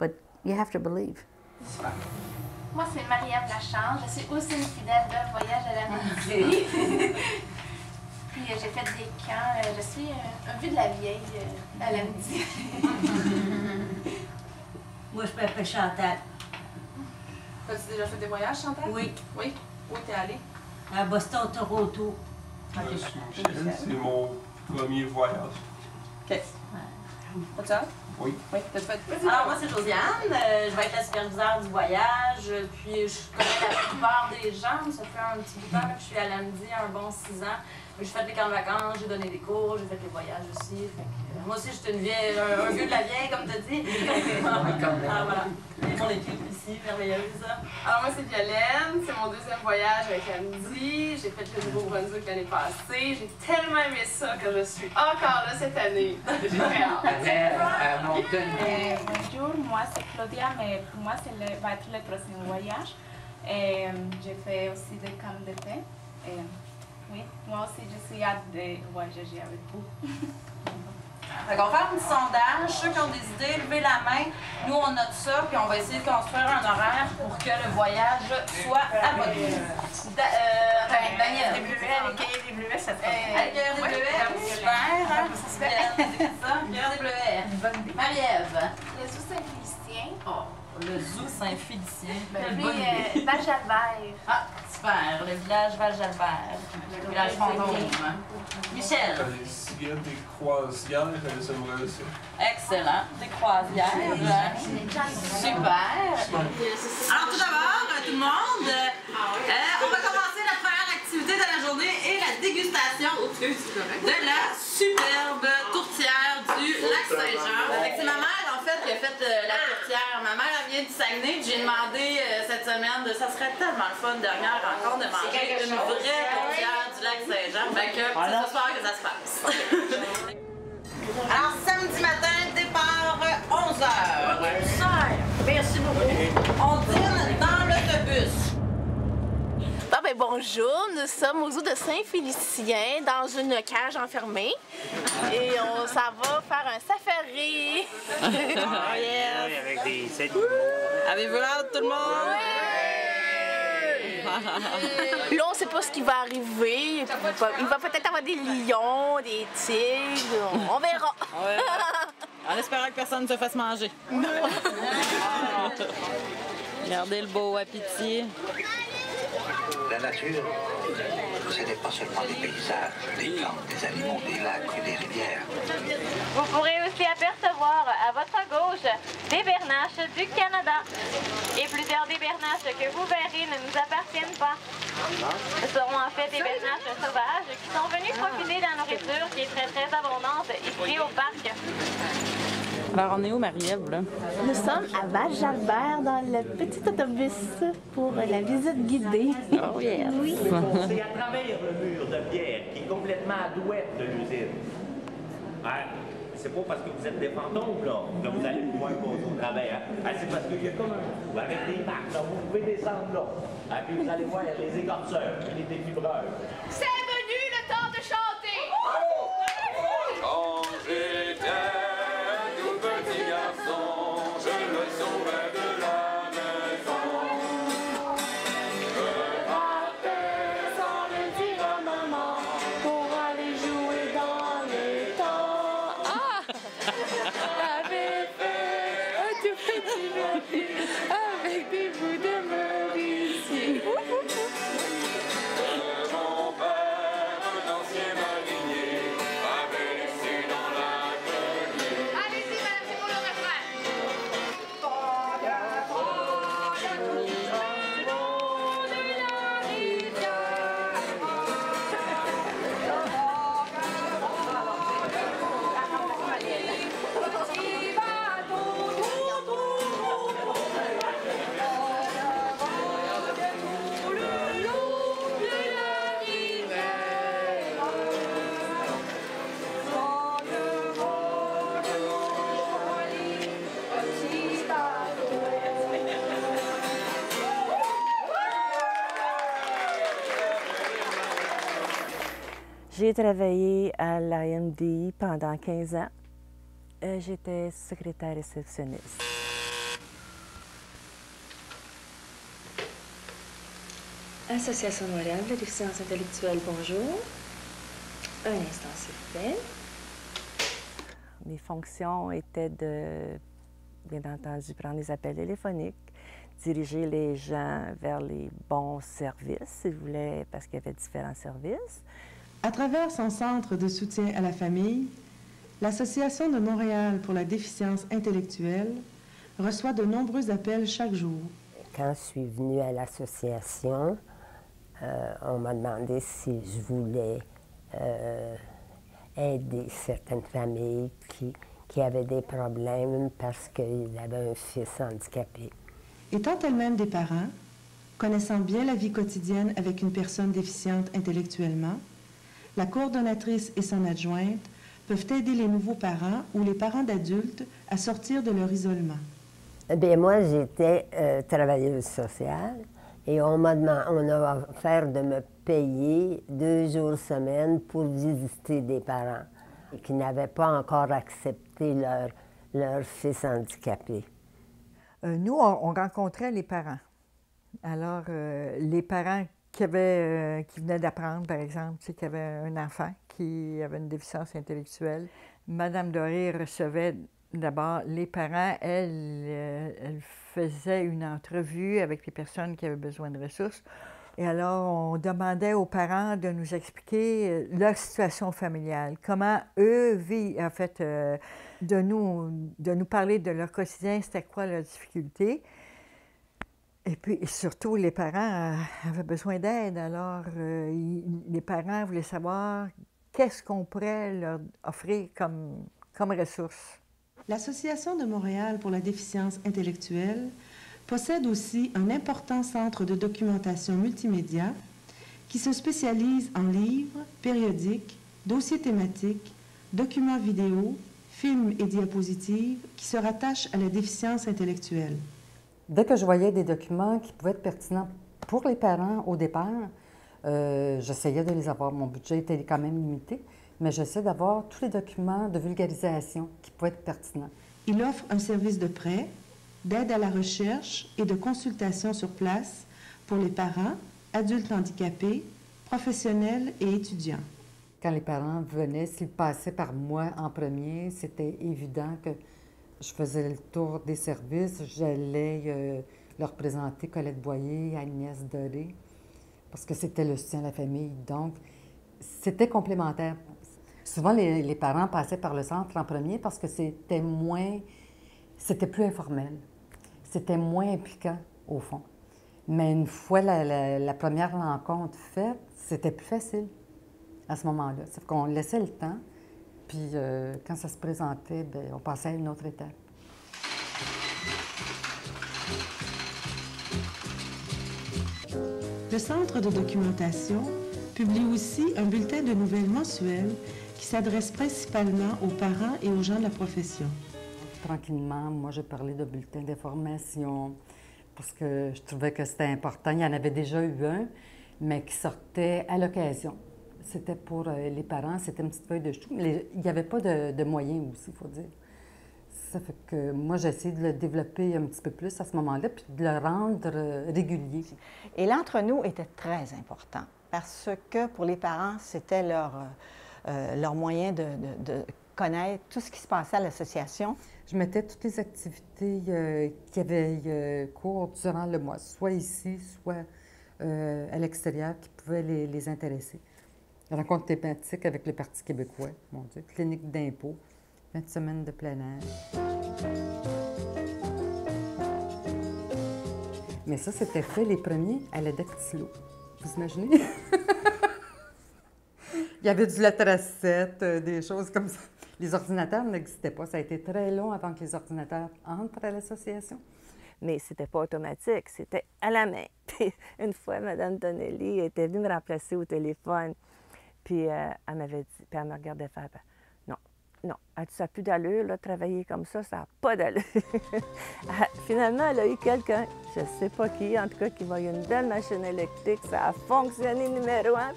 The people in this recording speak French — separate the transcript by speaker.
Speaker 1: but you have to believe.
Speaker 2: Moi, c'est Marie-Ève Lachange. Je suis aussi une fidèle de Voyage à l'Amérique. Puis j'ai fait des camps. Je suis un vieux de la vieille à l'Amérique.
Speaker 3: Moi, je m'appelle Chantal.
Speaker 4: As-tu déjà fait des voyages, Chantal?
Speaker 3: Oui.
Speaker 4: Oui? Où t'es allée?
Speaker 3: À Boston, Toronto.
Speaker 5: C'est mon premier voyage.
Speaker 4: OK. Pas ça?
Speaker 5: Oui.
Speaker 4: Oui. T'as fait...
Speaker 6: Alors, moi, c'est Josiane. Je vais être la superviseure du voyage. Puis, je connais la plupart des gens. Ça fait un petit bout de temps que je suis à l'AMDI, un bon 6 ans. J'ai fait les camps de vacances, j'ai donné des cours, j'ai fait les voyages aussi. Fait que, moi aussi, je suis une vieille, un vieux de la vieille, comme tu as dit. Ah, voilà. Et mon équipe ici, merveilleuse.
Speaker 4: Alors, moi, c'est Violaine. C'est mon deuxième voyage avec Andy. J'ai fait le Nouveau-Brunswick l'année passée. J'ai tellement aimé ça que je suis encore là cette année. J'ai très hâte.
Speaker 7: Bonjour, moi c'est Claudia, mais pour moi va être le troisième voyage. J'ai fait aussi des camps d'été. Oui, moi aussi je suis hâte de voyager avec vous.
Speaker 6: Fait qu'on va faire un petit sondage. Ceux qui ont des idées, levez la main. Nous, on note ça, puis on va essayer de construire un horaire pour que le voyage soit à votre goût. Daniel.
Speaker 2: Des bleuets, avec cueillir des bleuets, ça te fait.
Speaker 6: Avec cueillir des bleuets, super. Cueillir des bleuets. Marie-Ève.
Speaker 2: Le zoo Saint-Félicien.
Speaker 6: Oh, le zoo Saint-Félicien.
Speaker 2: Puis Val-Jalbert.
Speaker 6: Ah, super. Le village Val-Jalbert. Le village fantôme. Michel.
Speaker 5: Les cigarettes, des croisières, j'aimerais ça.
Speaker 6: Excellent. Des croisières. Super. Alors, tout d'abord, tout le monde, on va commencer la première activité de la journée et la dégustation de la superbe tourtière du Lac-Saint-Jean. C'est ma mère, en fait, qui a fait la tourtière. Ma mère, elle vient du Saguenay. J'ai demandé cette semaine, ça serait tellement le fun dernière rencontre de manger une vraie tourtière du Lac-Saint-Jean. Fait que c'est ce soir que ça se passe. Alors, samedi matin, départ 11h. Merci beaucoup. On dîne dans l'autobus.
Speaker 2: Bon, ben, bonjour, nous sommes au zoo de Saint-Félicien dans une cage enfermée et on s'en va faire un safari.
Speaker 8: Oui, avec des animaux.
Speaker 6: Avez-vous hâte, tout le monde?
Speaker 2: Là, on ne sait pas ce qui va arriver. Il va peut-être avoir des lions, des tigres. On verra.
Speaker 6: En espérant que personne ne se fasse manger. Regardez le beau appétit.
Speaker 9: La nature, ce n'est pas seulement des paysages, des plantes, des animaux, des lacs et des rivières.
Speaker 10: Vous pourrez aussi apercevoir à votre gauche des bernaches du Canada. Et plusieurs des bernaches que vous verrez ne nous appartiennent pas. Ce seront en fait des bernaches sauvages qui sont venus profiter de la nourriture qui est très très abondante ici au parc.
Speaker 6: Alors, on est où, Marie-Ève, là?
Speaker 2: Nous sommes à Val-Jalbert dans le petit autobus pour la visite guidée.
Speaker 6: Oh yes! Oui.
Speaker 8: C'est à travers le mur de pierre qui est complètement à douette de l'usine. C'est pas parce que vous êtes des fantômes, là, que vous allez pouvoir passer au travers. C'est parce qu'il y a comme un trou avec des marques, là. Vous pouvez descendre là. Puis vous allez voir, il y a les écorceurs, les défibreurs.
Speaker 10: C'est venu le temps de chanter!
Speaker 11: Quand j'étais tout petit garçon, je le sauvais de la maison. Je partais sans le dire à maman pour aller jouer dans les temps. J'avais fait un tout petit voilier avec des bouts de merisier. Mon père, un ancien marinier, avait laissé dans l'atelier.
Speaker 10: Allez-y, madame, c'est pour le refrain!
Speaker 1: J'ai travaillé à l'AMD pendant 15 ans. J'étais secrétaire réceptionniste. Association de Montréal de déficience intellectuelle, bonjour. Un instant, s'il vous plaît. Mes fonctions étaient de, bien entendu, prendre les appels téléphoniques, diriger les gens vers les bons services, s'ils voulaient, parce qu'il y avait différents services.
Speaker 12: À travers son centre de soutien à la famille, l'Association de Montréal pour la déficience intellectuelle reçoit de nombreux appels chaque jour.
Speaker 13: Quand je suis venue à l'association, on m'a demandé si je voulais aider certaines familles qui avaient des problèmes parce qu'ils avaient un fils handicapé.
Speaker 12: Étant elles-mêmes des parents, connaissant bien la vie quotidienne avec une personne déficiente intellectuellement, la coordonnatrice et son adjointe peuvent aider les nouveaux parents ou les parents d'adultes à sortir de leur isolement.
Speaker 13: Bien, moi, j'étais travailleuse sociale et on a offert de me payer 2 jours semaine pour visiter des parents qui n'avaient pas encore accepté leur fils handicapé.
Speaker 14: Nous, on rencontrait les parents. Alors, les parents qui venaient d'apprendre, par exemple, qui avaient un enfant qui avait une déficience intellectuelle, Madame Doré recevait d'abord les parents. Elle faisait une entrevue avec les personnes qui avaient besoin de ressources. Et alors, on demandait aux parents de nous expliquer leur situation familiale, comment eux vivent, en fait, de nous parler de leur quotidien, c'était quoi leurs difficultés. Et puis, surtout, les parents avaient besoin d'aide. Alors, les parents voulaient savoir qu'est-ce qu'on pourrait leur offrir comme ressources.
Speaker 12: L'Association de Montréal pour la déficience intellectuelle possède aussi un important centre de documentation multimédia qui se spécialise en livres, périodiques, dossiers thématiques, documents vidéo, films et diapositives qui se rattachent à la déficience intellectuelle.
Speaker 15: Dès que je voyais des documents qui pouvaient être pertinents pour les parents au départ, j'essayais de les avoir. Mon budget était quand même limité, mais j'essaie d'avoir tous les documents de vulgarisation qui pouvaient être pertinents.
Speaker 12: Il offre un service de prêt, d'aide à la recherche et de consultation sur place pour les parents, adultes handicapés, professionnels et étudiants.
Speaker 15: Quand les parents venaient, s'ils passaient par moi en premier, c'était évident que je faisais le tour des services. J'allais leur présenter Colette Boyer, Agnès Doré, parce que c'était le soutien à la famille. Donc, c'était complémentaire. Souvent, les parents passaient par le centre en premier parce que c'était plus informel. C'était moins impliquant, au fond. Mais une fois la première rencontre faite, c'était plus facile à ce moment-là. C'est qu'on laissait le temps, puis quand ça se présentait, bien, on passait à une autre étape.
Speaker 12: Le Centre de documentation publie aussi un bulletin de nouvelles mensuel qui s'adresse principalement aux parents et aux gens de la profession.
Speaker 15: Tranquillement, moi, j'ai parlé de bulletins d'information parce que je trouvais que c'était important. Il y en avait déjà eu un, mais qui sortait à l'occasion. C'était pour les parents, c'était une petite feuille de chou. Il n'y avait pas de moyens aussi, il faut dire. Ça fait que moi, j'ai essayé de le développer un petit peu plus à ce moment-là, puis de le rendre régulier.
Speaker 16: Et l'entre-nous était très important parce que pour les parents, c'était leur moyen de connaître tout ce qui se passait à l'association.
Speaker 15: Je mettais toutes les activités qui avaient cours durant le mois, soit ici, soit à l'extérieur, qui pouvaient les intéresser. Rencontre thématique avec le Parti québécois, mon Dieu, clinique d'impôt, 20 semaines de plein air. Mais ça, c'était fait les premiers à la dactylo. Vous imaginez? Il y avait du lettre à 7, des choses comme ça. Les ordinateurs n'existaient pas. Ça a été très long avant que les ordinateurs entrent à l'association.
Speaker 1: Mais c'était pas automatique, c'était à la main. Puis une fois, Mme Donnelly était venue me remplacer au téléphone. Puis elle m'avait dit, puis elle me regardait faire, non, elle dit, ça n'a plus d'allure, là, travailler comme ça n'a pas d'allure. Finalement, elle a eu quelqu'un, je ne sais pas qui, en tout cas, qui m'a eu une belle machine électrique, ça a fonctionné numéro 1.